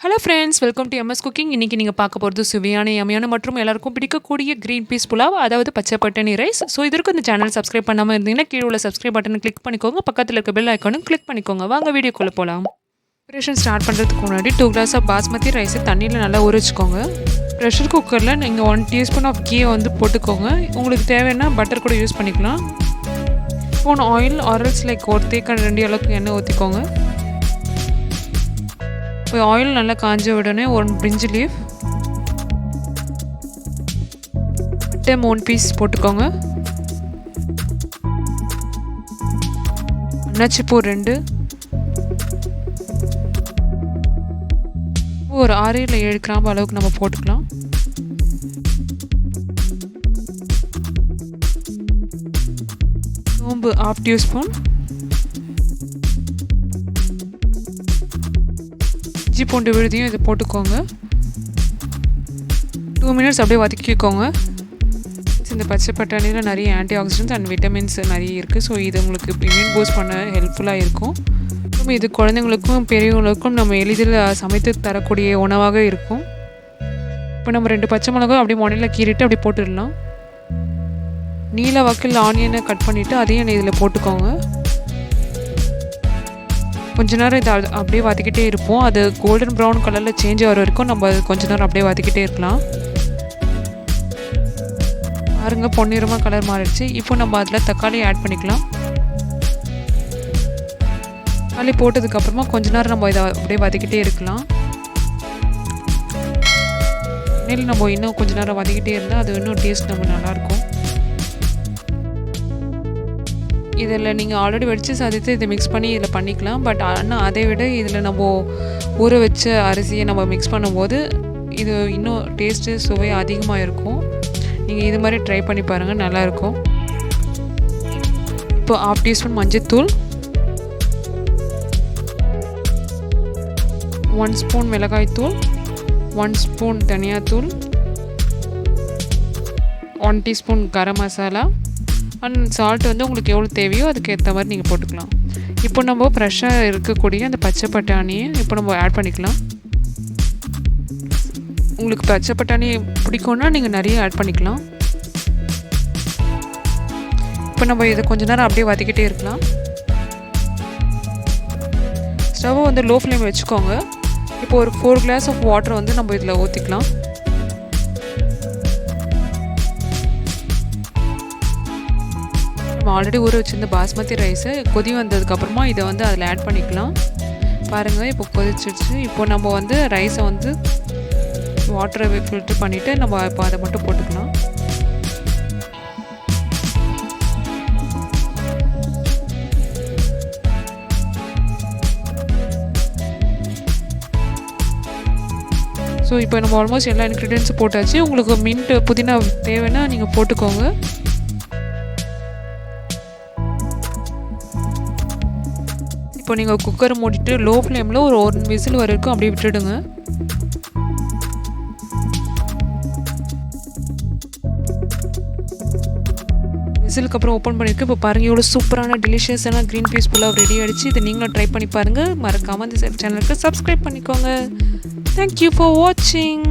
Hello friends, welcome to MS cooking. இன்றைக்கி நீங்கள் பார்க்க போகிறது சுவையான யம்மியான மற்றும் எல்லாருக்கும் பிடிக்கக்கூடிய க்ரீன் பீஸ் புலாவ், அதாவது பச்சை பட்டாணி ரைஸ். ஸோ இதற்கு இந்த சேனல் சப்ஸ்கிரைப் பண்ணாமல் இருந்தீங்கன்னா கீழே உள்ள சப்ஸ்கிரைப் பட்டனை கிளிக் பண்ணிக்கோங்க. பக்கத்தில் இருக்க பெல் ஐக்கானும் கிளிக் பண்ணிக்கோங்க. வாங்க வீடியோக்குள்ளே போகலாம். ப்ரிப்பரேஷன் ஸ்டார்ட் பண்ணுறதுக்கு முன்னாடி 2 கிளாஸ் ஆஃப் பாஸ்மதி ரைஸை தண்ணியில் நல்லா ஊற வச்சுக்கோங்க. ப்ரெஷர் குக்கரில் நீங்கள் 1 டீஸ்பூன் ஆஃப் கீயை வந்து போட்டுக்கோங்க. உங்களுக்கு தேவைன்னா பட்டர் கூட யூஸ் பண்ணிக்கலாம். ஸ்பூன் ஆயில் ஆரல்ஸ் லைக் 1 தேக்கன் 2 அளவுக்கு எண்ணெய் ஊற்றிக்கோங்க. இப்போ ஆயில் நல்லா காஞ்ச உடனே 1 பிரிஞ்சி லீஃப், பட்டை 3 பீஸ் போட்டுக்கோங்க. அன்னாச்சிப்பூ 2, ஒரு 6 இல்லை 7 கிராம்பு அளவுக்கு நம்ம போட்டுக்கலாம். சோம்பு 1/2 டீஸ்பூன், இஞ்சி பூண்டு விழுதியும் இதை போட்டுக்கோங்க. 2 மினிட்ஸ் அப்படியே வதக்கிக்கோங்க. இந்த பச்சை பட்டாணியில் நிறைய ஆன்டி ஆக்சிடென்ட்ஸ் அண்ட் விட்டமின்ஸ் நிறைய இருக்குது. ஸோ இது உங்களுக்கு இம்யூன் பூஸ்ட் பண்ண ஹெல்ப்ஃபுல்லாக இருக்கும். இது குழந்தைங்களுக்கும் பெரியவங்களுக்கும் நம்ம எளிதில் சமைத்து தரக்கூடிய உணவாக இருக்கும். இப்போ நம்ம 2 பச்சை மிளகாய் அப்படியே மொனையில் கீறிட்டு அப்படி போட்டுடலாம். நீல வாக்கில் ஆனியனை கட் பண்ணிவிட்டு அதையும் இதில் போட்டுக்கோங்க. கொஞ்ச நேரம் இதை அப்படியே வதக்கிட்டே இருப்போம். அது கோல்டன் ப்ரௌன் கலரில் சேஞ்ச் ஆகிற வரைக்கும் நம்ம கொஞ்ச நேரம் அப்படியே வதக்கிட்டே இருக்கலாம். பாருங்கள், பொன்னிறமாக கலர் மாறிடுச்சு. இப்போ நம்ம அதில் தக்காளி ஆட் பண்ணிக்கலாம். தக்காளி போட்டதுக்கப்புறமா கொஞ்ச நேரம் நம்ம இதை அப்படியே வதக்கிட்டே இருக்கலாம். நெல் நம்ம இன்னும் கொஞ்ச நேரம் வதக்கிட்டே இருந்தால் அது இன்னும் டேஸ்ட் நம்ம நல்லாயிருக்கும். இதில் நீங்கள் ஆல்ரெடி வடித்து சாதித்து இதை மிக்ஸ் பண்ணி இதில் பண்ணிக்கலாம். பட் ஆனால் அதை விட இதில் நம்ம ஊற வச்ச அரிசியை நம்ம மிக்ஸ் பண்ணும்போது இது இன்னும் டேஸ்ட்டு சுவை அதிகமாக இருக்கும். நீங்கள் இது மாதிரி ட்ரை பண்ணி பாருங்கள், நல்லாயிருக்கும். இப்போ 1/2 டீஸ்பூன் மஞ்சள்தூள், 1 ஸ்பூன் மிளகாய்த்தூள், 1 ஸ்பூன் தனியாத்தூள், 1 teaspoon garam masala and salt வந்து உங்களுக்கு எவ்வளோ தேவையோ அதுக்கு ஏற்ற மாதிரி நீங்கள் போட்டுக்கலாம். இப்போ நம்ம ஃப்ரெஷ்ஷாக இருக்கக்கூடிய அந்த பச்சை பட்டாணியை இப்போ நம்ம ஆட் பண்ணிக்கலாம். உங்களுக்கு பச்சை பட்டாணி பிடிக்கும்னா நீங்கள் நிறைய ஆட் பண்ணிக்கலாம். இப்போ நம்ம இதை கொஞ்ச நேரம் அப்படியே வதக்கிட்டே இருக்கலாம். ஸ்டவ்வை வந்து லோ ஃப்ளேம் வச்சுக்கோங்க. இப்போ ஒரு 4 கிளாஸ் ஆஃப் வாட்டர் வந்து நம்ம இதில் ஊற்றிக்கலாம். நம்ம ஆல்ரெடி ஊற வச்சுருந்த பாஸ்மதி ரைஸை கொதி வந்ததுக்கப்புறமா இதை வந்து அதில் ஆட் பண்ணிக்கலாம். பாருங்கள், இப்போ கொதிச்சிடுச்சு. இப்போ நம்ம வந்து ரைஸை வந்து வாட்டரை ஃபில்டர் பண்ணிவிட்டு நம்ம இப்போ அதை மட்டும் போட்டுக்கலாம். ஸோ இப்போ நம்ம ஆல்மோஸ்ட் எல்லா இன்க்ரீடியன்ஸும் போட்டாச்சு. உங்களுக்கு மின்ட் புதினா தேவைன்னா நீங்கள் போட்டுக்கோங்க. இப்போ நீங்கள் குக்கரை மூடிட்டு லோ ஃப்ளேமில் ஒரு 1 விசில் வரைக்கும் அப்படியே விட்டுடுங்க. விசிலுக்கு அப்புறம் ஓப்பன் பண்ணியிருக்கு. இப்போ பாருங்கள், எவ்வளோ சூப்பரான டெலிஷியஸான க்ரீன் பீஸ் புலாவ் ரெடி ஆகிடுச்சு. இதை நீங்களும் ட்ரை பண்ணி பாருங்கள். மறக்காமல் இந்த சேனலுக்கு சப்ஸ்கிரைப் பண்ணிக்கோங்க. தேங்க்யூ ஃபார் வாட்சிங்.